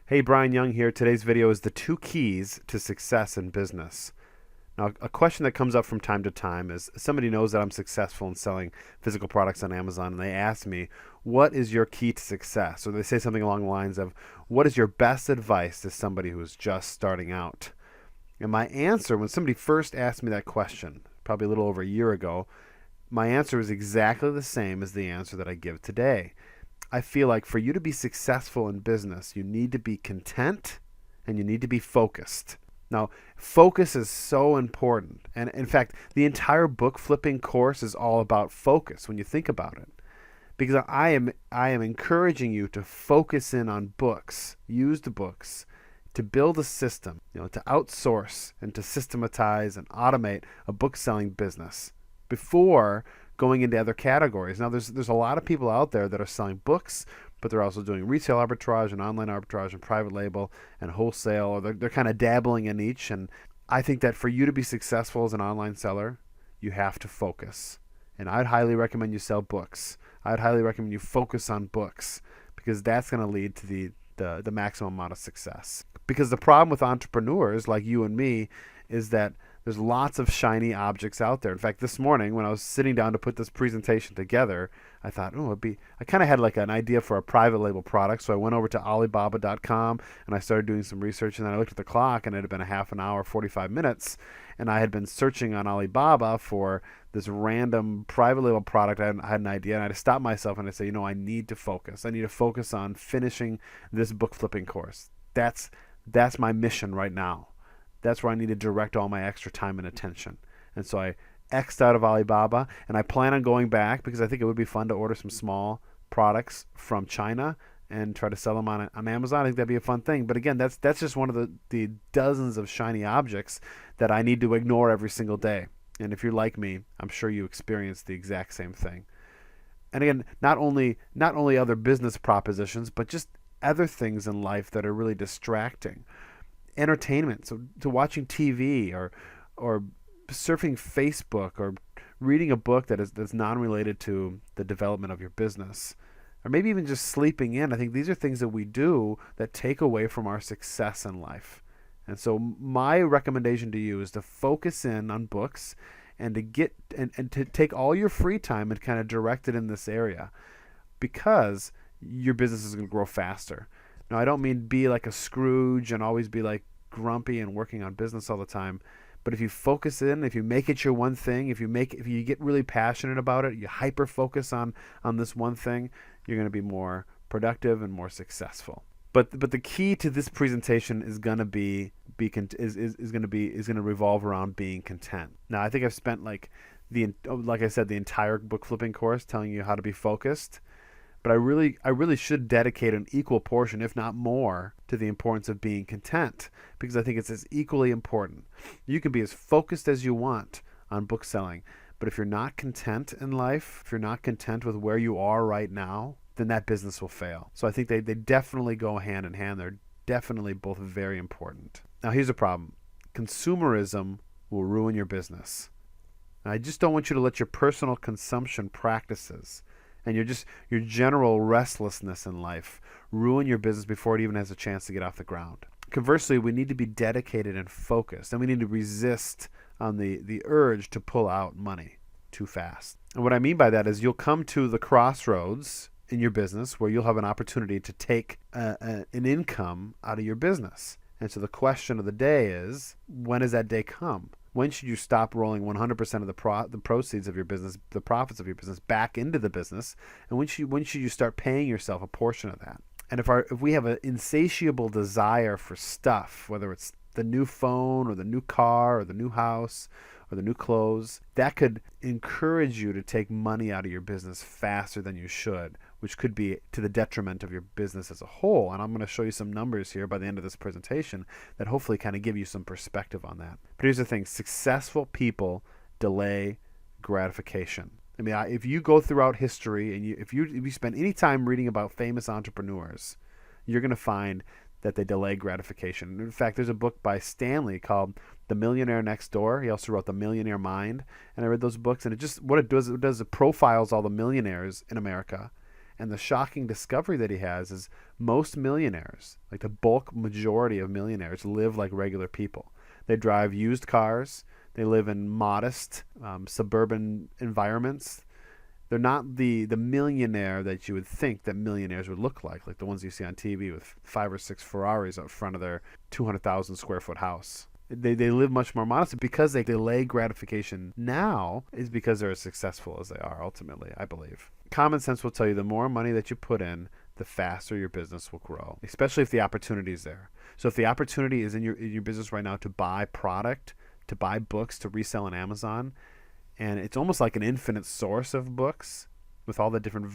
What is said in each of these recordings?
Hey, Brian Young here. Today's video is the 2 keys to success in business. Now, a question that comes up from time to time is somebody knows that I'm successful in selling physical products on Amazon, and they ask me, what is your key to success? Or they say something along the lines of, what is your best advice to somebody who is just starting out? And my answer, when somebody first asked me that question, probably a little over a year ago, my answer is exactly the same as the answer that I give today. I feel like for you to be successful in business, you need to be content and you need to be focused. Now, focus is so important. And in fact, the entire book flipping course is all about focus when you think about it. Because I am encouraging you to focus in on books, use the books to build a system, to outsource and to systematize and automate a book selling business before going into other categories. Now, there's a lot of people out there that are selling books, but they're also doing retail arbitrage and online arbitrage and private label and wholesale, or they're kind of dabbling in each. And I think that for you to be successful as an online seller, you have to focus. And I'd highly recommend you sell books. I'd highly recommend you focus on books because that's going to lead to the maximum amount of success. Because the problem with entrepreneurs like you and me is that there's lots of shiny objects out there. In fact, this morning when I was sitting down to put this presentation together, I thought, I kind of had like an idea for a private label product. So I went over to Alibaba.com and I started doing some research, and then I looked at the clock and it had been a half an hour, 45 minutes. And I had been searching on Alibaba for this random private label product. I had an idea, and I had to stop myself and I say, I need to focus. I need to focus on finishing this book flipping course. That's my mission right now. That's where I need to direct all my extra time and attention. And so I X'd out of Alibaba, and I plan on going back because I think it would be fun to order some small products from China and try to sell them on Amazon. I think that'd be a fun thing. But again, that's just one of the dozens of shiny objects that I need to ignore every single day. And if you're like me, I'm sure you experience the exact same thing. And again, not only other business propositions, but just other things in life that are really distracting. Entertainment, so to watching TV or surfing Facebook or reading a book that's non-related to the development of your business, or maybe even just sleeping in. I think these are things that we do that take away from our success in life. And so my recommendation to you is to focus in on books and to get and to take all your free time and kind of direct it in this area, because your business is going to grow faster. Now, I don't mean be like a Scrooge and always be like grumpy and working on business all the time. But if you focus in, if you make it your one thing, if you get really passionate about it, you hyper focus on this one thing, you're going to be more productive and more successful. But the key to this presentation is going to revolve around being content. Now, I think I've spent like I said, the entire book flipping course telling you how to be focused. But I really should dedicate an equal portion, if not more, to the importance of being content, because I think it's as equally important. You can be as focused as you want on book selling, but if you're not content in life, if you're not content with where you are right now, then that business will fail. So I think they definitely go hand in hand. They're definitely both very important. Now, here's the problem. Consumerism will ruin your business. Now, I just don't want you to let your personal consumption practices and your general restlessness in life ruin your business before it even has a chance to get off the ground. Conversely, we need to be dedicated and focused, and we need to resist on the urge to pull out money too fast. And what I mean by that is you'll come to the crossroads in your business where you'll have an opportunity to take an income out of your business. And so the question of the day is, when does that day come? When should you stop rolling 100% of the proceeds of your business, the profits of your business, back into the business? And when should you start paying yourself a portion of that? And if we have an insatiable desire for stuff, whether it's the new phone or the new car or the new house or the new clothes, that could encourage you to take money out of your business faster than you should, which could be to the detriment of your business as a whole. And I'm going to show you some numbers here by the end of this presentation that hopefully kind of give you some perspective on that. But here's the thing. Successful people delay gratification. I mean, if you go throughout history and if you spend any time reading about famous entrepreneurs, you're going to find that they delay gratification. In fact, there's a book by Stanley called The Millionaire Next Door. He also wrote The Millionaire Mind. And I read those books, and it does it profiles all the millionaires in America. And the shocking discovery that he has is most millionaires, like the bulk majority of millionaires, live like regular people. They drive used cars. They live in modest suburban environments. They're not the millionaire that you would think that millionaires would look like the ones you see on TV with 5 or 6 Ferraris out front of their 200,000 square foot house. They live much more modest because they delay gratification now is because they're as successful as they are ultimately, I believe. Common sense will tell you the more money that you put in, the faster your business will grow, especially if the opportunity is there. So if the opportunity is in your business right now to buy product, to buy books, to resell on Amazon, and it's almost like an infinite source of books with all the different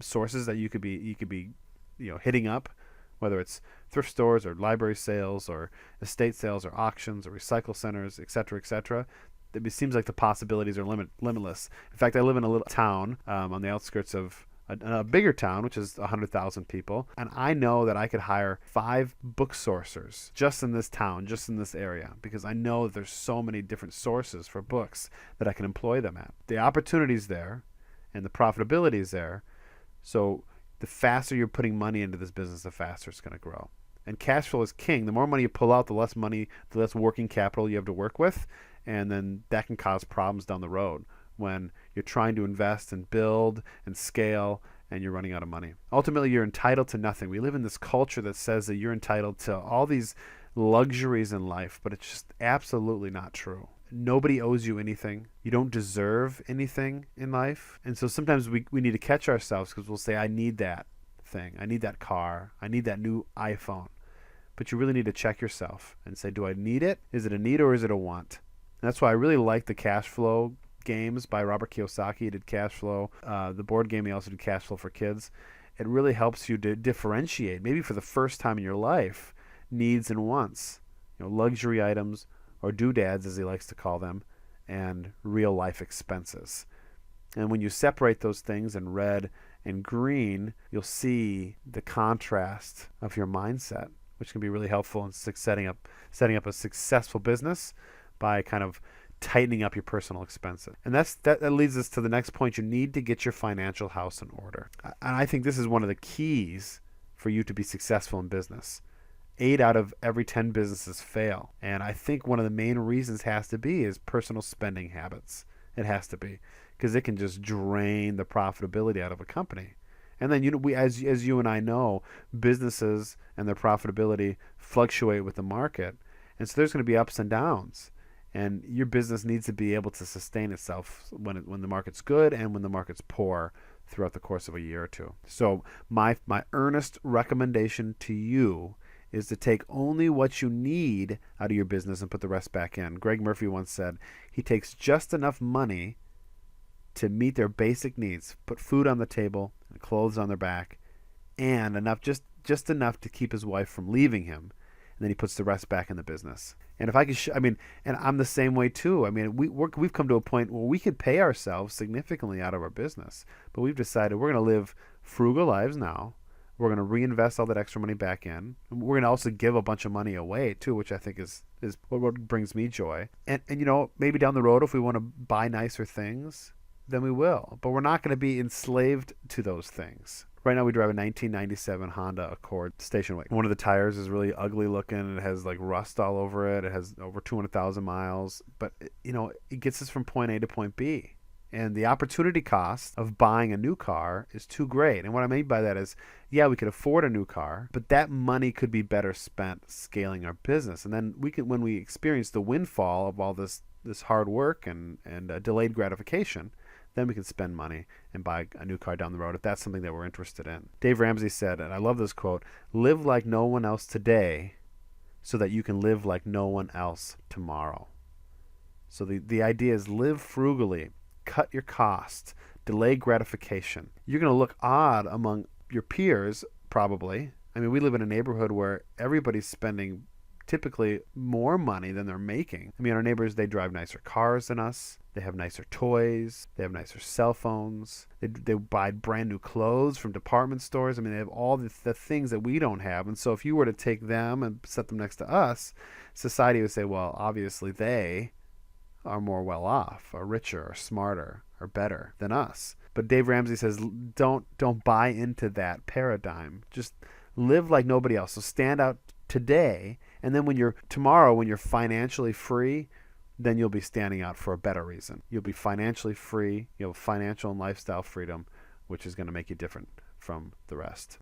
sources that you could be hitting up, whether it's thrift stores or library sales or estate sales or auctions or recycle centers, etc. It seems like the possibilities are limitless. In fact, I live in a little town on the outskirts of a bigger town, which is 100,000 people, and I know that I could hire 5 book sourcers just in this town, just in this area, because I know that there's so many different sources for books that I can employ them at. The opportunity's there, and the profitability is there, so the faster you're putting money into this business, the faster it's going to grow. And cash flow is king. The more money you pull out, the less working capital you have to work with, and then that can cause problems down the road when you're trying to invest and build and scale and you're running out of money. Ultimately, you're entitled to nothing. We live in this culture that says that you're entitled to all these luxuries in life, but it's just absolutely not true. Nobody owes you anything. You don't deserve anything in life. And so sometimes we need to catch ourselves because we'll say, I need that thing. I need that car. I need that new iPhone. But you really need to check yourself and say, do I need it? Is it a need or is it a want? And that's why I really like the cash flow games by Robert Kiyosaki. He did cash flow. The board game, he also did cash flow for kids. It really helps you to differentiate, maybe for the first time in your life, needs and wants. Luxury items, or doodads as he likes to call them, and real life expenses. And when you separate those things in red and green, you'll see the contrast of your mindset, which can be really helpful in setting up a successful business by kind of tightening up your personal expenses. And that leads us to the next point. You need to get your financial house in order. And I think this is one of the keys for you to be successful in business. 8 out of every 10 businesses fail. And I think one of the main reasons has to be is personal spending habits. It has to be, because it can just drain the profitability out of a company. And then as you and I know, businesses and their profitability fluctuate with the market. And so there's going to be ups and downs. And your business needs to be able to sustain itself when the market's good and when the market's poor throughout the course of a year or two. So my earnest recommendation to you is to take only what you need out of your business and put the rest back in. Greg Murphy once said he takes just enough money to meet their basic needs, put food on the table and clothes on their back, and enough, just enough to keep his wife from leaving him. And then he puts the rest back in the business. And if I could, and I'm the same way too. We've come to a point where we could pay ourselves significantly out of our business, but we've decided we're going to live frugal lives now. We're going to reinvest all that extra money back in. And we're going to also give a bunch of money away too, which I think is what brings me joy. And maybe down the road, if we want to buy nicer things, then we will. But we're not going to be enslaved to those things. Right now we drive a 1997 Honda Accord station wagon. One of the tires is really ugly looking. It has like rust all over it. It has over 200,000 miles. But it gets us from point A to point B. And the opportunity cost of buying a new car is too great. And what I mean by that is, yeah, we could afford a new car, but that money could be better spent scaling our business. And then when we experience the windfall of all this hard work and delayed gratification, then we can spend money and buy a new car down the road if that's something that we're interested in. Dave Ramsey said, and I love this quote, "Live like no one else today so that you can live like no one else tomorrow." So the idea is live frugally, cut your costs, delay gratification. You're going to look odd among your peers, probably. We live in a neighborhood where everybody's spending typically more money than they're making. Our neighbors, they drive nicer cars than us. They have nicer toys. They have nicer cell phones. They buy brand new clothes from department stores. They have all the things that we don't have. And so if you were to take them and set them next to us, society would say, well, obviously they are more well off, or richer, or smarter, or better than us. But Dave Ramsey says, don't buy into that paradigm. Just live like nobody else. So stand out today, and then when you're financially free, then you'll be standing out for a better reason. You'll be financially free. You'll have financial and lifestyle freedom, which is going to make you different from the rest.